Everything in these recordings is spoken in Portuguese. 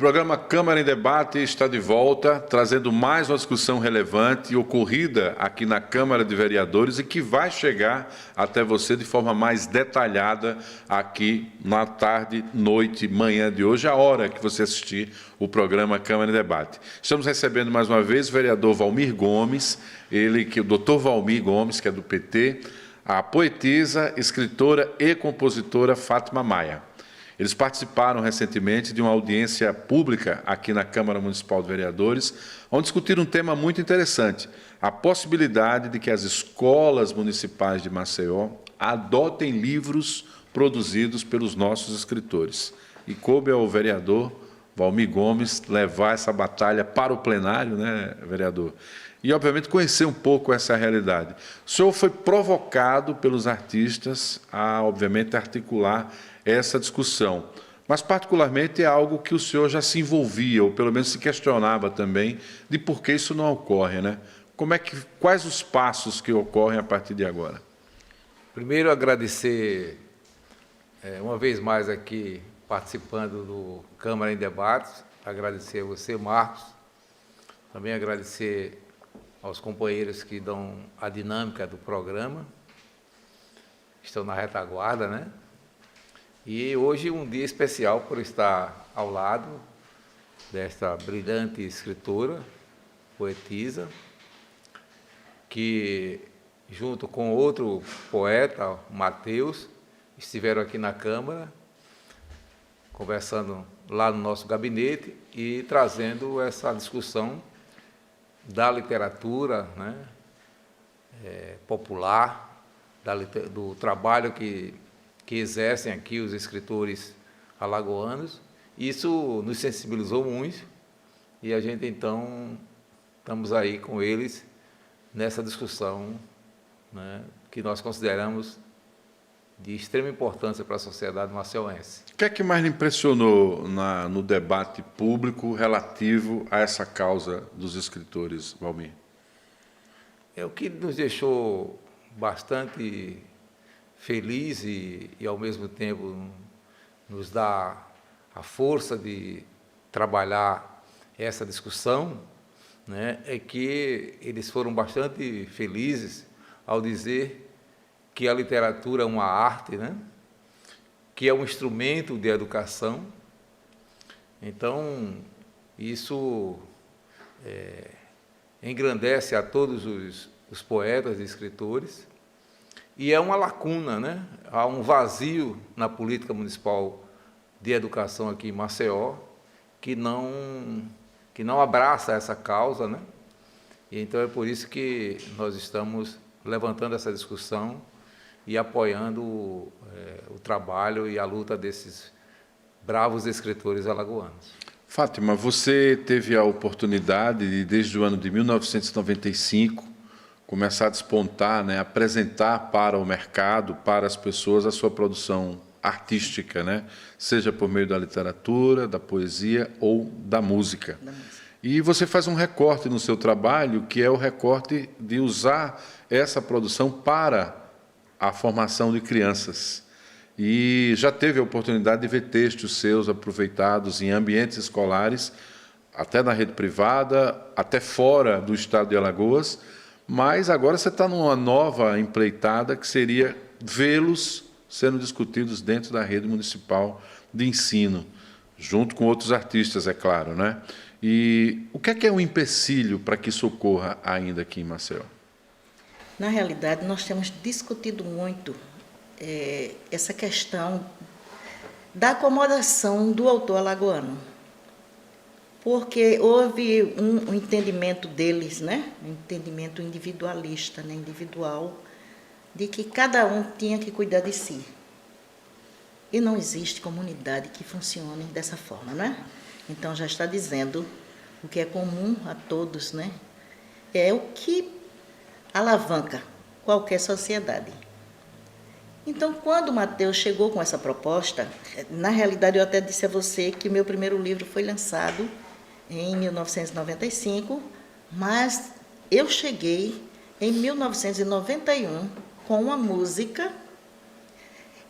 programa Câmara em Debate está de volta, trazendo mais uma discussão relevante e ocorrida aqui na Câmara de Vereadores e que vai chegar até você de forma mais detalhada aqui na tarde, noite, manhã de hoje, a hora que você assistir o programa Câmara em Debate. Estamos recebendo mais uma vez o vereador Valmir Gomes, o doutor Valmir Gomes, que é do PT, a poetisa, escritora e compositora Fátima Maia. Eles participaram recentemente de uma audiência pública aqui na Câmara Municipal de Vereadores, onde discutiram um tema muito interessante, a possibilidade de que as escolas municipais de Maceió adotem livros produzidos pelos nossos escritores. E coube ao vereador Valmir Gomes levar essa batalha para o plenário, né, vereador? E, obviamente, conhecer um pouco essa realidade. O senhor foi provocado pelos artistas a, obviamente, articular essa discussão, mas, particularmente, é algo que o senhor já se envolvia, ou pelo menos se questionava também, de por que isso não ocorre, né? Quais os passos que ocorrem a partir de agora? Primeiro, agradecer, uma vez mais aqui, participando do Câmara em Debates, agradecer a você, Marcos, também agradecer aos companheiros que dão a dinâmica do programa, estão na retaguarda, né? E hoje um dia especial por estar ao lado desta brilhante escritora, poetisa, que, junto com outro poeta, Matheus, estiveram aqui na Câmara, conversando lá no nosso gabinete e trazendo essa discussão da literatura, né, popular, do trabalho que exercem aqui os escritores alagoanos. Isso nos sensibilizou muito e a gente, então, estamos aí com eles nessa discussão, né, que nós consideramos de extrema importância para a sociedade maceioense. O que é que mais lhe impressionou no debate público relativo a essa causa dos escritores, Valmir? O que nos deixou bastante feliz e, ao mesmo tempo, nos dá a força de trabalhar essa discussão, né, é que eles foram bastante felizes ao dizer que a literatura é uma arte, né, que é um instrumento de educação. Então, isso engrandece a todos os poetas e escritores, e é uma lacuna, né? Há um vazio na política municipal de educação aqui em Maceió, que não abraça essa causa, né? E então é por isso que nós estamos levantando essa discussão e apoiando o trabalho e a luta desses bravos escritores alagoanos. Fátima, você teve a oportunidade de, desde o ano de 1995, começar a despontar, né, apresentar para o mercado, para as pessoas, a sua produção artística, né, seja por meio da literatura, da poesia ou da música. E você faz um recorte no seu trabalho, que é o recorte de usar essa produção para a formação de crianças. E já teve a oportunidade de ver textos seus aproveitados em ambientes escolares, até na rede privada, até fora do estado de Alagoas, mas agora você está numa nova empreitada, que seria vê-los sendo discutidos dentro da rede municipal de ensino, junto com outros artistas, é claro, né? E o que é um empecilho para que isso ocorra ainda aqui em Maceió? Na realidade, nós temos discutido muito essa questão da acomodação do autor alagoano, porque houve um entendimento deles, né? Um entendimento individualista, né? Individual, de que cada um tinha que cuidar de si. E não existe comunidade que funcione dessa forma, não é? Então, já está dizendo o que é comum a todos, né? É o que alavanca qualquer sociedade. Então, quando o Matheus chegou com essa proposta, na realidade, eu até disse a você que meu primeiro livro foi lançado em 1995, mas eu cheguei em 1991 com uma música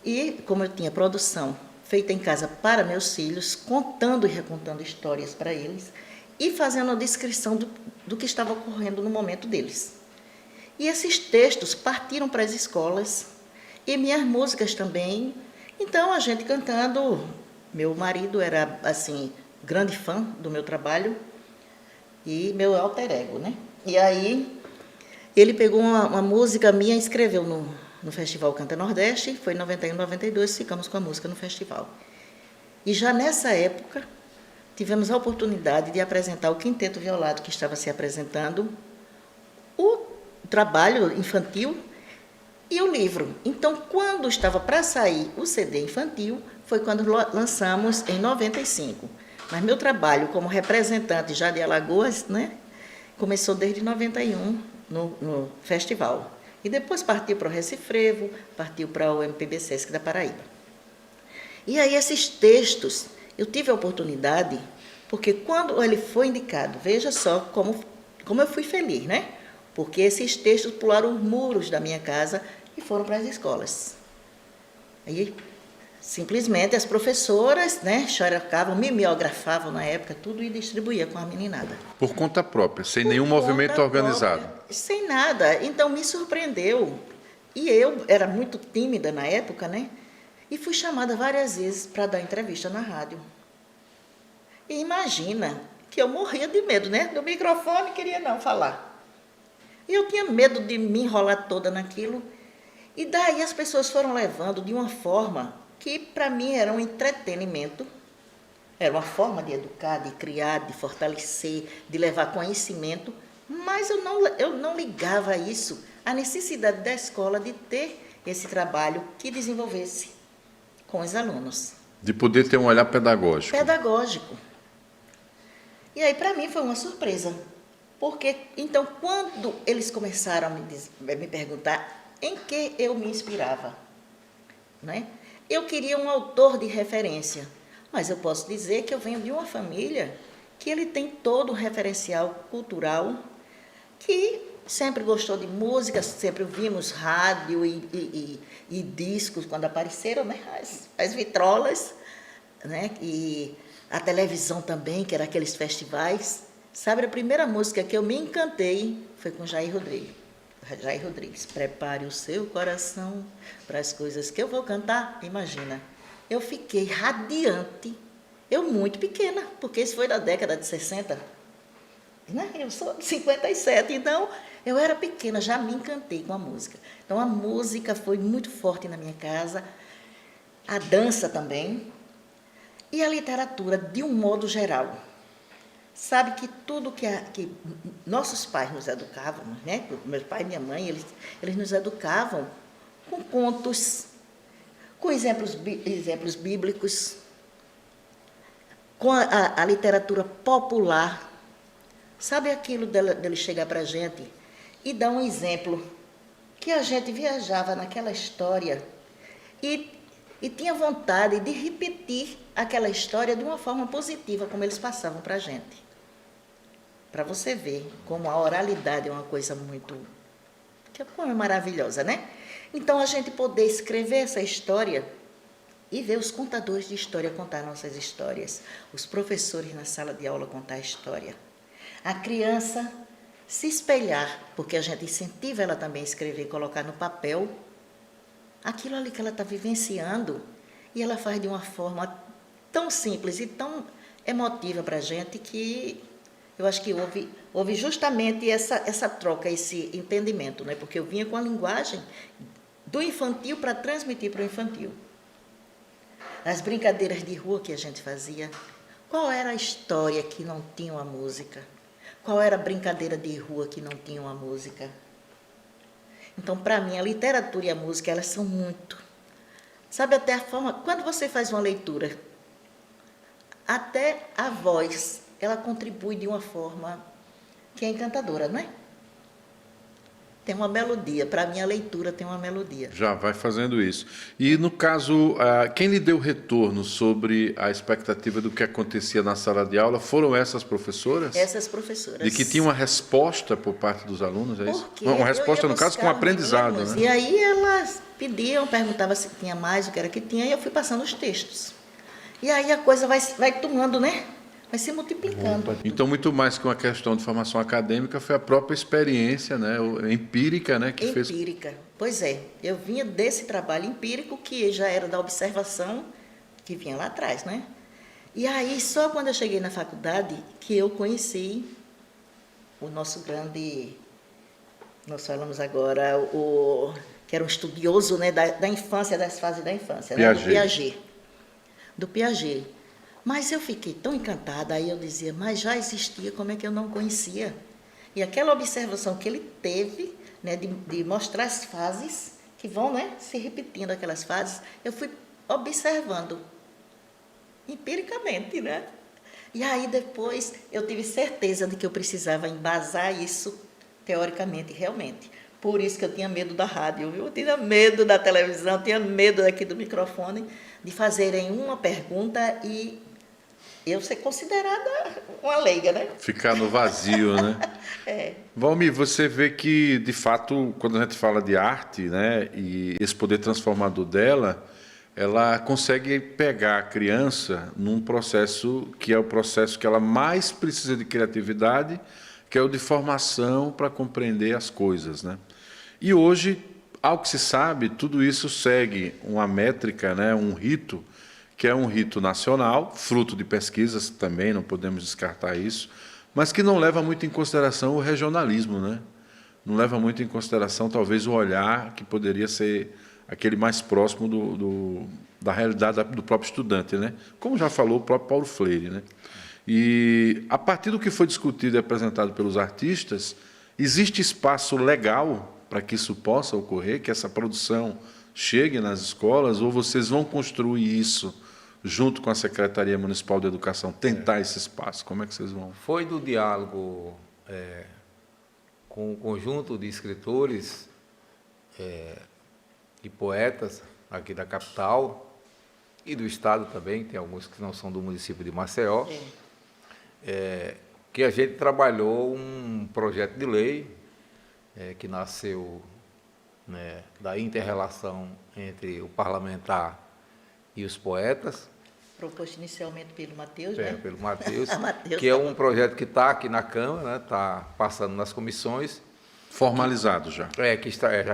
e, como eu tinha produção feita em casa para meus filhos, contando e recontando histórias para eles e fazendo a descrição do que estava ocorrendo no momento deles. E esses textos partiram para as escolas e minhas músicas também. Então, a gente cantando. Meu marido era, assim, grande fã do meu trabalho e meu alter ego, né? E aí, ele pegou uma música minha e escreveu no Festival Canta Nordeste. Foi em 91, 92, ficamos com a música no festival. E já nessa época, tivemos a oportunidade de apresentar o Quinteto Violado, que estava se apresentando, o trabalho infantil e o livro. Então, quando estava para sair o CD infantil, foi quando lançamos em 95. Mas meu trabalho como representante já de Alagoas, né, começou desde 91 no festival. E depois partiu para o Recifrevo, partiu para o MPB Sesc da Paraíba. E aí esses textos, eu tive a oportunidade, porque quando ele foi indicado, veja só como eu fui feliz, né? Porque esses textos pularam os muros da minha casa e foram para as escolas. Aí, simplesmente, as professoras, né, xerocavam, mimeografavam na época, tudo e distribuía com a meninada. Por conta própria, sem nenhum movimento organizado. Sem nada. Então, me surpreendeu. E eu era muito tímida na época, né? E fui chamada várias vezes para dar entrevista na rádio. E imagina que eu morria de medo, né? Do microfone, queria não falar. E eu tinha medo de me enrolar toda naquilo. E daí as pessoas foram levando de uma forma que para mim era um entretenimento, era uma forma de educar, de criar, de fortalecer, de levar conhecimento, mas eu não ligava isso à necessidade da escola de ter esse trabalho que desenvolvesse com os alunos. De poder ter um olhar pedagógico. Pedagógico. E aí, para mim, foi uma surpresa. Porque, então, quando eles começaram a me perguntar em que eu me inspirava, né? Eu queria um autor de referência, mas eu posso dizer que eu venho de uma família que ele tem todo um referencial cultural, que sempre gostou de música, sempre vimos rádio e discos quando apareceram, né? As vitrolas, né? E a televisão também, que era aqueles festivais. Sabe, a primeira música que eu me encantei foi com Jair Rodrigues. Jair Rodrigues, prepare o seu coração para as coisas que eu vou cantar. Imagina, eu fiquei radiante, eu muito pequena, porque isso foi da década de 60, né? Eu sou de 57, então eu era pequena, já me encantei com a música. Então a música foi muito forte na minha casa, a dança também, e a literatura de um modo geral. Sabe que tudo que nossos pais nos educavam, né? Meu pai e minha mãe, eles nos educavam com contos, com exemplos bíblicos, com a literatura popular. Sabe aquilo dele chegar para a gente e dar um exemplo, que a gente viajava naquela história e tinha vontade de repetir aquela história de uma forma positiva, como eles passavam para a gente. Para você ver como a oralidade é uma coisa como é maravilhosa, né? Então, a gente poder escrever essa história e ver os contadores de história contar nossas histórias, os professores na sala de aula contar a história, a criança se espelhar, porque a gente incentiva ela também a escrever e colocar no papel aquilo ali que ela está vivenciando, e ela faz de uma forma tão simples e tão emotiva para a gente que eu acho que houve justamente essa troca, esse entendimento, né? Porque eu vinha com a linguagem do infantil para transmitir para o infantil. As brincadeiras de rua que a gente fazia, qual era a história que não tinha uma música? Qual era a brincadeira de rua que não tinha uma música? Então, para mim, a literatura e a música, elas são muito. Sabe, até a forma, quando você faz uma leitura, até a voz, ela contribui de uma forma que é encantadora, não é? Tem uma melodia. Para mim, a leitura tem uma melodia. Já vai fazendo isso. E, no caso, quem lhe deu retorno sobre a expectativa do que acontecia na sala de aula foram essas professoras? Essas professoras. De que tinha uma resposta por parte dos alunos, é isso? Porque Uma resposta, no caso, com aprendizado, né? E aí elas perguntavam se tinha mais, o que era que tinha, e eu fui passando os textos. E aí a coisa vai tomando, né? Vai se multiplicando. Então, muito mais que uma questão de formação acadêmica, foi a própria experiência, né, empírica, né, que fez... Empírica. Pois é, eu vinha desse trabalho empírico, que já era da observação, que vinha lá atrás, né? E aí, só quando eu cheguei na faculdade, que eu conheci o nosso grande... Nós falamos agora, que era um estudioso, né, da infância, das fases da infância, né, do Piaget. Mas eu fiquei tão encantada, aí eu dizia, mas já existia, como é que eu não conhecia? E aquela observação que ele teve, né, de mostrar as fases, que vão, né, se repetindo aquelas fases, eu fui observando, empiricamente, né? E aí depois eu tive certeza de que eu precisava embasar isso teoricamente, realmente. Por isso que eu tinha medo da rádio, viu? Eu tinha medo da televisão, tinha medo aqui do microfone, de fazerem uma pergunta e eu ser considerada uma leiga, né? Ficar no vazio, né? Valmir, você vê que, de fato, quando a gente fala de arte, né, e esse poder transformador dela, ela consegue pegar a criança num processo que é o processo que ela mais precisa de criatividade, que é o de formação para compreender as coisas, né? E hoje, ao que se sabe, tudo isso segue uma métrica, né, um rito, que é um rito nacional, fruto de pesquisas também, não podemos descartar isso, mas que não leva muito em consideração o regionalismo, né? Não leva muito em consideração, talvez, o olhar que poderia ser aquele mais próximo da realidade do próprio estudante, né? Como já falou o próprio Paulo Freire, né? E, a partir do que foi discutido e apresentado pelos artistas, existe espaço legal para que isso possa ocorrer, que essa produção chegue nas escolas, ou vocês vão construir isso junto com a Secretaria Municipal de Educação, tentar esse espaço? Como é que vocês vão? Foi do diálogo com o conjunto de escritores e poetas aqui da capital e do estado também, tem alguns que não são do município de Maceió, que a gente trabalhou um projeto de lei que nasceu, né, da inter-relação entre o parlamentar e os poetas. Proposto inicialmente pelo Matheus, né? Pelo Matheus, Matheus, que é um projeto que está aqui na Câmara, está passando nas comissões. Formalizado já. Já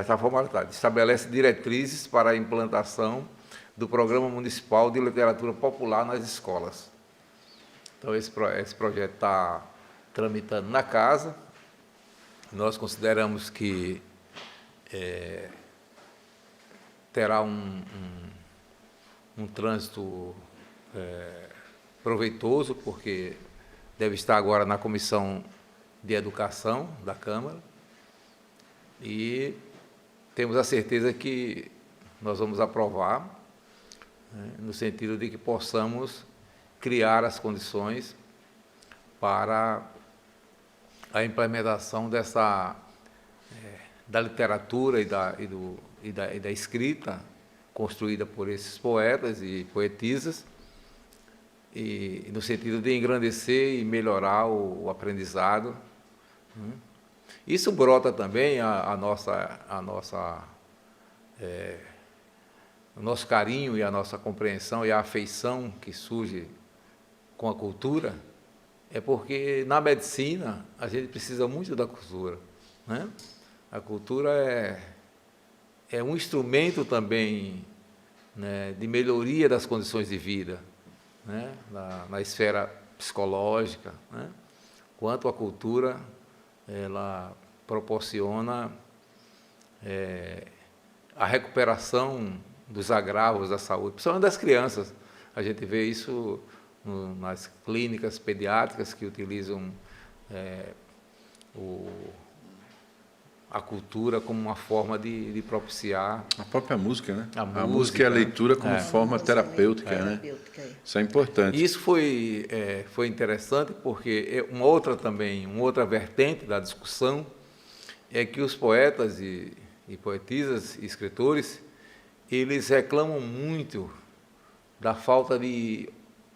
está formalizado. Estabelece diretrizes para a implantação do Programa Municipal de Literatura Popular nas escolas. Então, esse projeto está tramitando na casa. Nós consideramos que terá um trânsito proveitoso, porque deve estar agora na Comissão de Educação da Câmara, e temos a certeza que nós vamos aprovar, né, no sentido de que possamos criar as condições para a implementação da literatura e da escrita construída por esses poetas e poetisas, e no sentido de engrandecer e melhorar o aprendizado. Isso brota também o nosso carinho e a nossa compreensão e a afeição que surge com a cultura, é porque na medicina a gente precisa muito da cultura, né? A cultura é um instrumento também, né, de melhoria das condições de vida, né, na esfera psicológica, né? Quanto a cultura, ela proporciona a recuperação dos agravos da saúde, principalmente das crianças. A gente vê isso nas clínicas pediátricas que utilizam a cultura como uma forma de propiciar... A própria música, né? A música e a leitura como forma terapêutica, né? né? Isso é importante. Isso foi interessante porque um outra vertente da discussão é que os poetas e poetisas e escritores, eles reclamam muito da falta de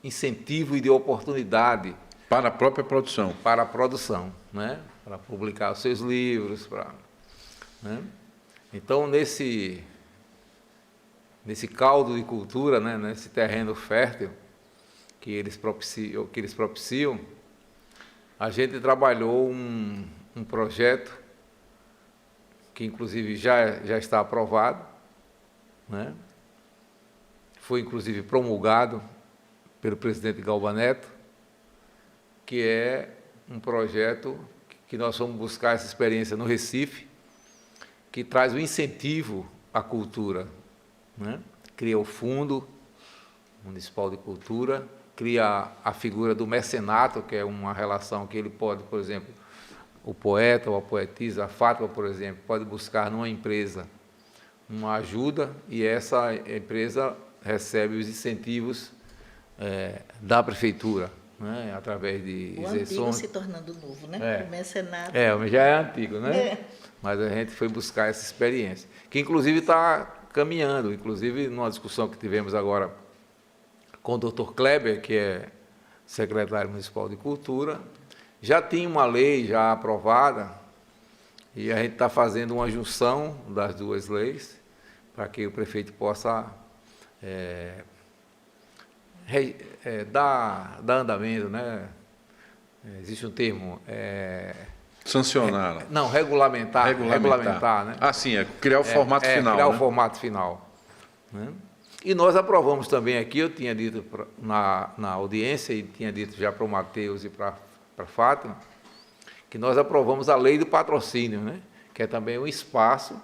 incentivo e de oportunidade para a própria produção. Para a produção, né? Para publicar os seus livros, né? Então, nesse caldo de cultura, né, nesse terreno fértil, que eles propiciam, a gente trabalhou um projeto que, inclusive, já está aprovado, né? Foi, inclusive, promulgado pelo presidente Galba Neto, que é um projeto que nós vamos buscar essa experiência no Recife, que traz o incentivo à cultura, né? Cria o Fundo Municipal de Cultura, cria a figura do mecenato, que é uma relação que ele pode, por exemplo, o poeta ou a poetisa, a Fátima, por exemplo, pode buscar numa empresa uma ajuda e essa empresa recebe os incentivos da prefeitura, né, através de o isenções. antigo se tornando novo, né? O mecenato. Já é antigo, né? Mas a gente foi buscar essa experiência, que inclusive está caminhando, inclusive numa discussão que tivemos agora com o Dr. Kleber, que é secretário municipal de Cultura, já tinha uma lei já aprovada e a gente está fazendo uma junção das duas leis para que o prefeito possa dar andamento, né? Existe um termo... Sancionar. Não, regulamentar, né? Ah, sim, criar o formato final. Criar né? o formato final. Né? E nós aprovamos também aqui, eu tinha dito na audiência, e tinha dito já para o Matheus e para a Fátima, que nós aprovamos a lei do patrocínio, né? Que é também um espaço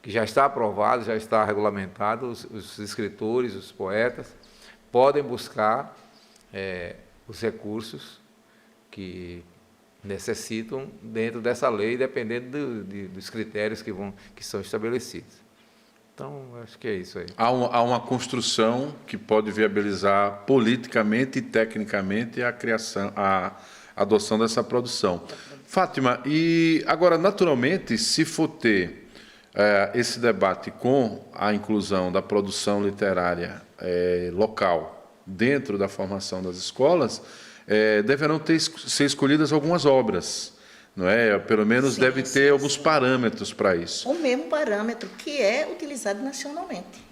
que já está aprovado, já está regulamentado, os escritores, os poetas, podem buscar os recursos que necessitam dentro dessa lei, dependendo dos critérios que são estabelecidos. Então, acho que é isso aí. Há uma construção que pode viabilizar politicamente e tecnicamente a adoção dessa produção. Fátima, e agora, naturalmente, se for ter esse debate com a inclusão da produção literária local dentro da formação das escolas, deverão ser escolhidas algumas obras, não é? Pelo menos deve ter alguns parâmetros para isso. O mesmo parâmetro que é utilizado nacionalmente.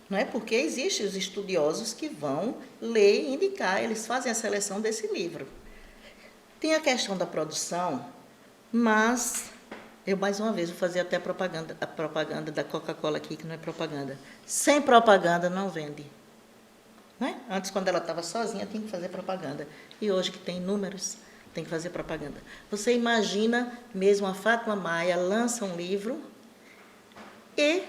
Não é? Porque existem os estudiosos que vão ler e indicar, eles fazem a seleção desse livro. Tem a questão da produção, mas eu, mais uma vez, vou fazer até a propaganda da Coca-Cola aqui, que não é propaganda. Sem propaganda não vende. Não é? Antes, quando ela estava sozinha, tinha que fazer propaganda. E hoje, que tem números, tem que fazer propaganda. Você imagina, mesmo a Fátima Maia lança um livro e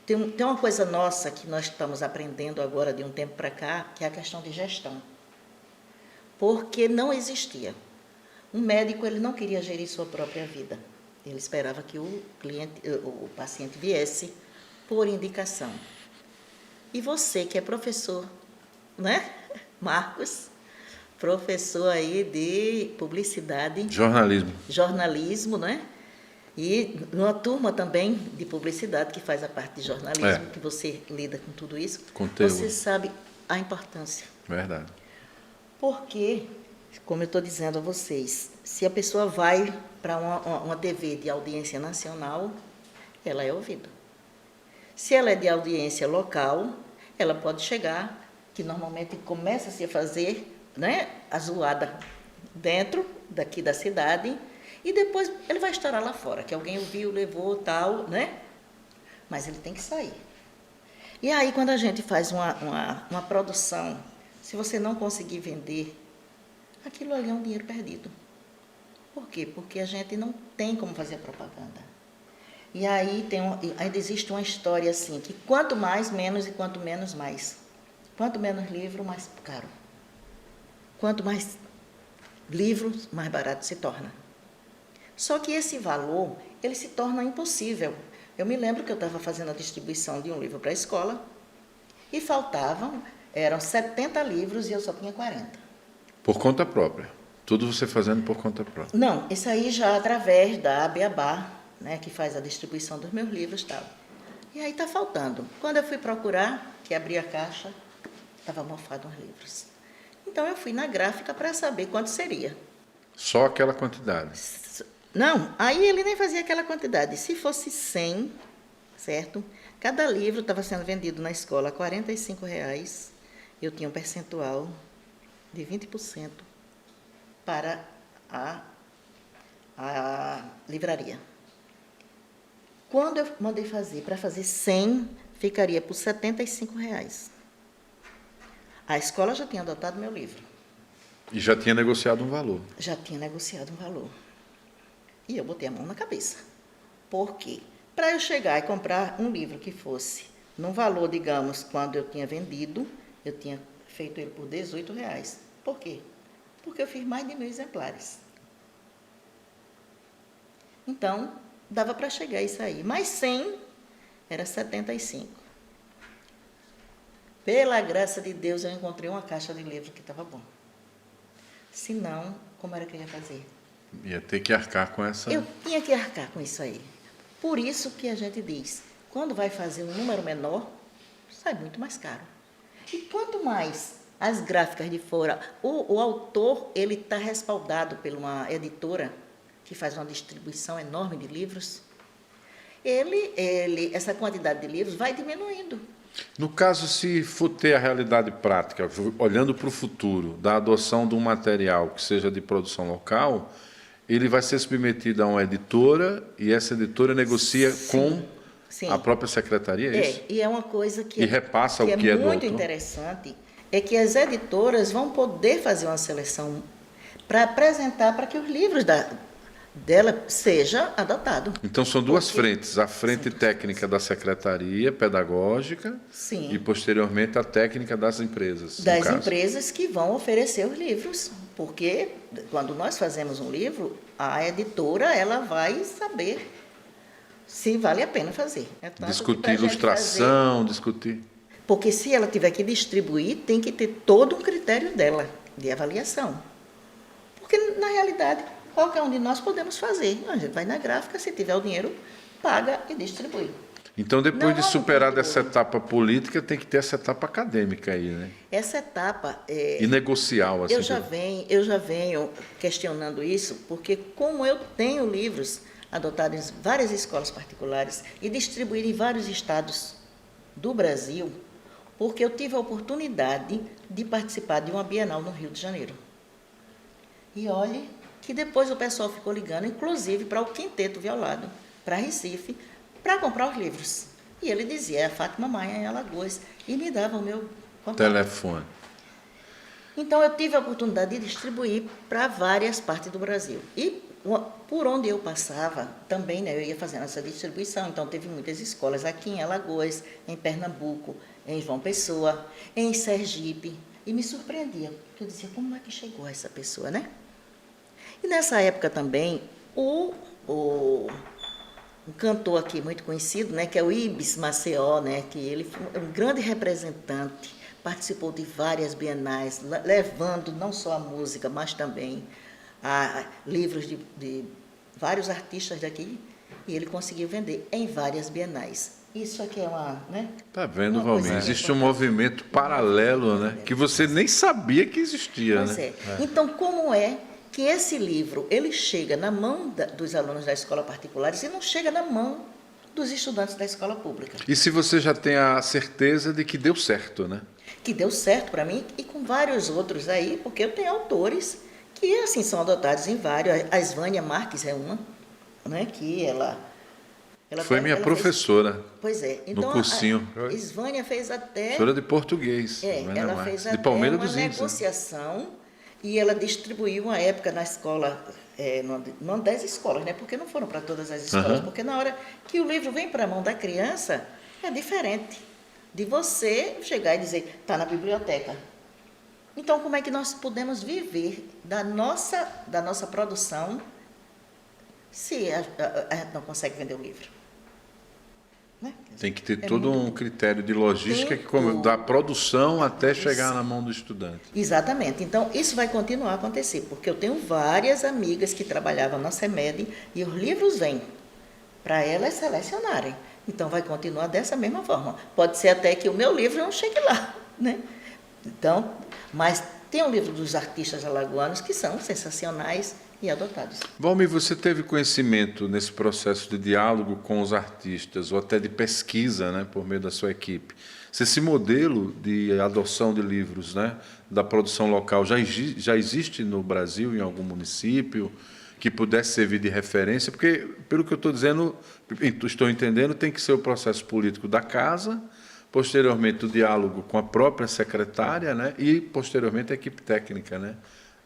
tem uma coisa nossa que nós estamos aprendendo agora, de um tempo para cá, que é a questão de gestão. Porque não existia. Um médico, ele não queria gerir sua própria vida. Ele esperava que o paciente viesse por indicação. E você, que é professor, né, Marcos? Professor aí de publicidade. Jornalismo, né? E numa turma também de publicidade, que faz a parte de jornalismo, que você lida com tudo isso. Conteúdo. Você sabe a importância. Verdade. Porque, como eu estou dizendo a vocês, se a pessoa vai para uma TV de audiência nacional, ela é ouvida. Se ela é de audiência local, ela pode chegar, que normalmente começa-se a fazer, né, a zoada dentro daqui da cidade, e depois ele vai estourar lá fora, que alguém ouviu, levou, tal, né? Mas ele tem que sair. E aí, quando a gente faz uma produção, se você não conseguir vender, aquilo ali é um dinheiro perdido. Por quê? Porque a gente não tem como fazer propaganda. E aí ainda existe uma história assim, que quanto mais, menos, e quanto menos, mais. Quanto menos livro, mais caro. Quanto mais livros, mais barato se torna. Só que esse valor, ele se torna impossível. Eu me lembro que eu estava fazendo a distribuição de um livro para a escola e eram 70 livros e eu só tinha 40. Por conta própria. Tudo você fazendo por conta própria. Não, isso aí já através da Beabá, né, que faz a distribuição dos meus livros e tal. E aí está faltando. Quando eu fui procurar, que abri a caixa, estava mofado uns livros. Então eu fui na gráfica para saber quanto seria. Só aquela quantidade? Não, aí ele nem fazia aquela quantidade. Se fosse 100, certo? Cada livro estava sendo vendido na escola a R$ 45, eu tinha um percentual de 20% para a livraria. Quando eu mandei fazer, para fazer 100, ficaria por R$ 75. A escola já tinha adotado meu livro. E já tinha negociado um valor. Já tinha negociado um valor. E eu botei a mão na cabeça. Por quê? Para eu chegar e comprar um livro que fosse num valor, digamos, quando eu tinha vendido, eu tinha feito ele por R$ 18. Por quê? Porque eu fiz mais de 1.000 exemplares. Então, dava para chegar isso aí. Mas 100 era 75. Pela graça de Deus, eu encontrei uma caixa de livro que estava bom. Se não, como era que eu ia fazer? Ia ter que arcar com essa... Eu tinha que arcar com isso aí. Por isso que a gente diz, quando vai fazer um número menor, sai muito mais caro. E quanto mais as gráficas de fora, o autor, ele está respaldado por uma editora que faz uma distribuição enorme de livros, essa quantidade de livros vai diminuindo. No caso, se for ter a realidade prática, olhando para o futuro, da adoção de um material que seja de produção local, ele vai ser submetido a uma editora e essa editora negocia com a própria secretaria, é isso? E é uma coisa que, repassa o que é do muito autor. interessante, é que as editoras vão poder fazer uma seleção para apresentar para que os livros dela sejam adotados. Então, são duas frentes. A frente técnica da secretaria pedagógica e, posteriormente, a técnica das empresas. Das empresas que vão oferecer os livros. Porque, quando nós fazemos um livro, a editora ela vai saber se vale a pena fazer. Discutir ilustração, discutir... Porque, se ela tiver que distribuir, tem que ter todo um critério dela, de avaliação. Porque, na realidade... qualquer um de nós podemos fazer. A gente vai na gráfica, se tiver o dinheiro, paga e distribui. Então, depois de superar dessa etapa política, tem que ter essa etapa acadêmica aí, né? Essa etapa... e negocial. Assim, eu já venho questionando isso, porque como eu tenho livros adotados em várias escolas particulares e distribuídos em vários estados do Brasil, porque eu tive a oportunidade de participar de uma Bienal no Rio de Janeiro. E olhe... que depois o pessoal ficou ligando, inclusive para o Quinteto Violado, para Recife, para comprar os livros. E ele dizia, é a Fátima Maia em Alagoas, e me dava o meu contato. Telefone. Então, eu tive a oportunidade de distribuir para várias partes do Brasil. E por onde eu passava, também eu ia fazendo essa distribuição. Então, teve muitas escolas aqui em Alagoas, em Pernambuco, em João Pessoa, em Sergipe. E me surpreendia, porque eu dizia, como é que chegou essa pessoa, né? E nessa época também, um cantor aqui muito conhecido, né, que é o Ibis Maceió, né, que ele foi um grande representante, participou de várias bienais, levando não só a música, mas também livros de vários artistas daqui, e ele conseguiu vender em várias bienais. Isso aqui é uma... né? Tá vendo, Valmir? Existe um movimento paralelo, né, que você nem sabia que existia. Pois né? Então, como é que esse livro ele chega na mão dos alunos da escola particular e não chega na mão dos estudantes da escola pública? E se você já tem a certeza de que deu certo, né? Que deu certo para mim e com vários outros aí, porque eu tenho autores que assim são adotados em vários. A Svânia Marques é uma, né, que ela foi minha professora. Pois é. Então, no cursinho. A Svânia fez até... professora de português. Ela fez de até Palmeira uma dos Índios, negociação e ela distribuiu uma época na escola, não 10 escolas, né? Porque não foram para todas as escolas, porque na hora que o livro vem para a mão da criança, é diferente de você chegar e dizer, está na biblioteca. Então, como é que nós podemos viver da nossa produção se a gente não consegue vender o livro? Né? Tem que ter todo um critério de logística da produção até chegar na mão do estudante. Exatamente. Então, isso vai continuar a acontecer, porque eu tenho várias amigas que trabalhavam na CEMED e os livros vêm para elas selecionarem. Então, vai continuar dessa mesma forma. Pode ser até que o meu livro não chegue lá, né? Então, mas tem um livro dos artistas alagoanos que são sensacionais e adotados. Valmir, você teve conhecimento nesse processo de diálogo com os artistas, ou até de pesquisa, né, por meio da sua equipe? se esse modelo de adoção de livros, né, da produção local já existe no Brasil, em algum município, que pudesse servir de referência, porque, pelo que eu estou entendendo, tem que ser o processo político da casa, posteriormente o diálogo com a própria secretária, né, e, posteriormente, a equipe técnica, né,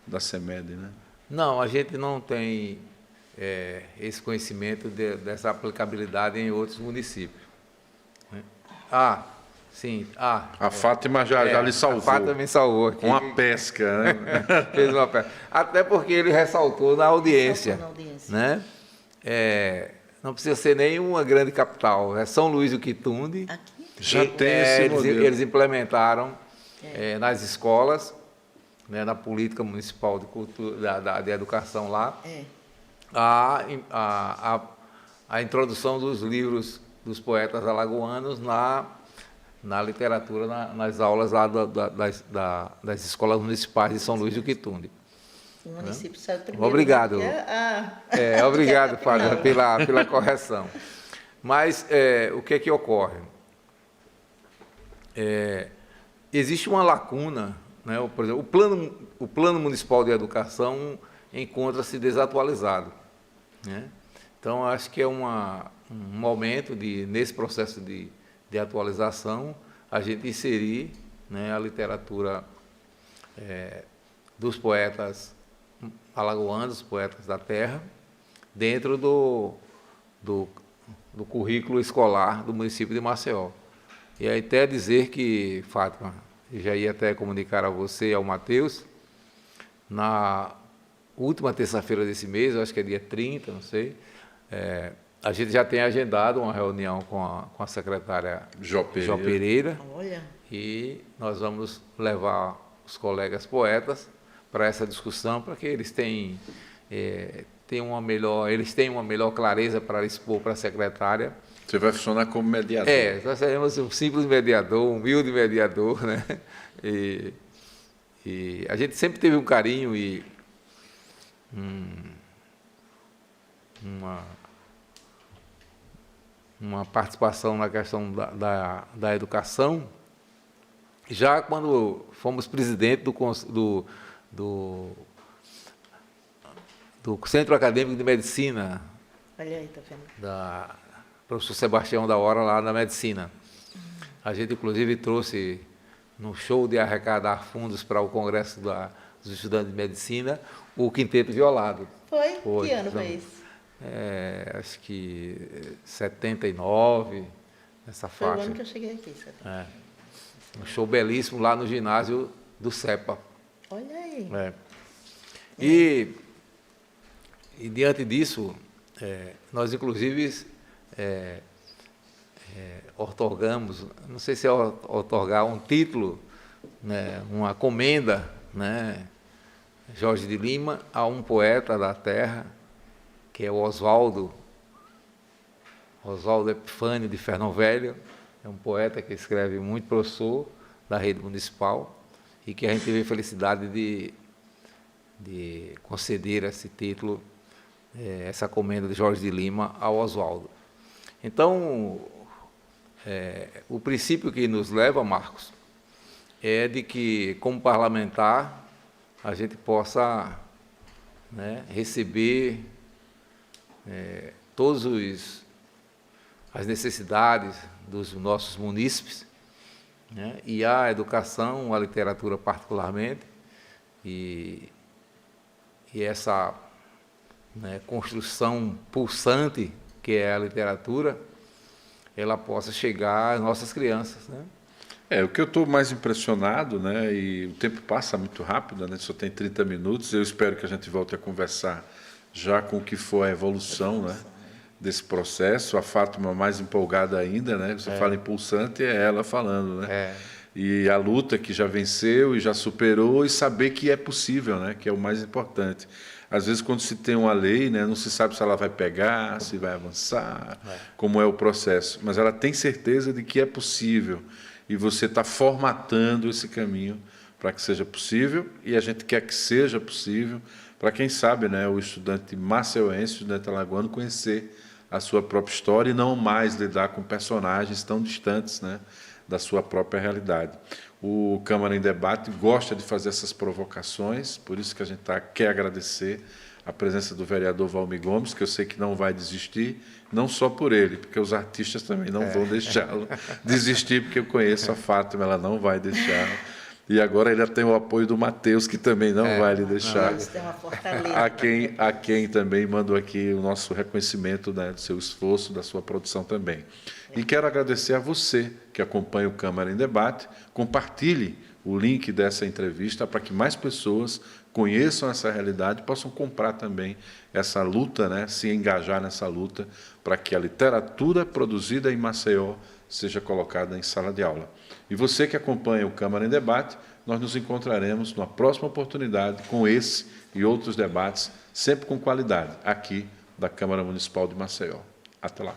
da CEMED. Né? Não, a gente não tem esse conhecimento dessa aplicabilidade em outros municípios. Né? Sim. A Fátima já lhe salvou. A Fátima me salvou aqui. Com a pesca, né? Fez uma pesca. Até porque ele ressaltou na audiência. Né? Não precisa ser nem uma grande capital. É São Luís do Quitunde. Aqui? Já tem esse modelo. Eles implementaram nas escolas, né, na política municipal de cultura, de educação lá, a introdução dos livros dos poetas alagoanos na literatura, nas aulas lá das escolas municipais de São Luís do Quitunde. O município saiu primeiro. Obrigado. Obrigado, Fábio, pela correção. Mas o que é que ocorre? Existe uma lacuna, né? Por exemplo, o plano municipal de educação encontra-se desatualizado. Né? Então, acho que é um momento nesse processo de atualização, a gente inserir, né, a literatura dos poetas alagoanos, poetas da terra, dentro do currículo escolar do município de Maceió. E aí até dizer que, Fátima, já ia até comunicar a você e ao Matheus, na última terça-feira desse mês, eu acho que é dia 30, não sei, a gente já tem agendado uma reunião com a secretária Jó Pereira. Olha. E nós vamos levar os colegas poetas para essa discussão, para que eles tenham uma melhor clareza para expor para a secretária. Você vai funcionar como mediador. Nós seremos um simples mediador, um humilde mediador, né? E a gente sempre teve um carinho e uma participação na questão da educação, já quando fomos presidente do Centro Acadêmico de Medicina. Olha aí, tá vendo? Da professor Sebastião da Hora, lá na Medicina. A gente, inclusive, trouxe, no show de arrecadar fundos para o Congresso dos Estudantes de Medicina, o Quinteto Violado. Foi? Que ano foi isso? Acho que 79, nessa faixa. Foi o ano que eu cheguei aqui. Um show belíssimo lá no ginásio do CEPA. Olha aí. E diante disso, nós, inclusive, outorgamos, não sei se é outorgar um título, né, uma comenda, né, Jorge de Lima, a um poeta da terra, que é o Oswaldo Epifânio de Fernão Velho. É um poeta que escreve muito, professor da rede municipal, e que a gente teve a felicidade de conceder esse título, essa comenda de Jorge de Lima ao Oswaldo. Então, o princípio que nos leva, Marcos, é de que, como parlamentar, a gente possa, né, receber todas as necessidades dos nossos munícipes, né, e a educação, a literatura particularmente, e essa, né, construção pulsante que é a literatura, ela possa chegar às nossas crianças, né? O que eu estou mais impressionado, né, e o tempo passa muito rápido, né, só tem 30 minutos, eu espero que a gente volte a conversar já com o que for a evolução, né, desse processo. A Fátima mais empolgada ainda, né, você fala em pulsante, é ela falando, né? E a luta que já venceu e já superou, e saber que é possível, né, que é o mais importante. Às vezes, quando se tem uma lei, né, não se sabe se ela vai pegar, se vai avançar, como é o processo, mas ela tem certeza de que é possível, e você está formatando esse caminho para que seja possível, e a gente quer que seja possível, para quem sabe, né, o estudante maceuense, o estudante alagoano, conhecer a sua própria história e não mais lidar com personagens tão distantes, né, da sua própria realidade. O Câmara em Debate gosta de fazer essas provocações, por isso que a gente quer agradecer a presença do vereador Valmir Gomes, que eu sei que não vai desistir, não só por ele, porque os artistas também não vão deixá-lo desistir, porque eu conheço a Fátima, ela não vai deixar. E agora ele tem o apoio do Matheus, que também não vai lhe deixar. Eles têm uma fortaleza. A quem também mando aqui o nosso reconhecimento, né, do seu esforço, da sua produção também. E quero agradecer a você que acompanha o Câmara em Debate. Compartilhe o link dessa entrevista para que mais pessoas conheçam essa realidade e possam comprar também essa luta, né, se engajar nessa luta, para que a literatura produzida em Maceió seja colocada em sala de aula. E você que acompanha o Câmara em Debate, nós nos encontraremos numa próxima oportunidade com esse e outros debates, sempre com qualidade, aqui da Câmara Municipal de Maceió. Até lá.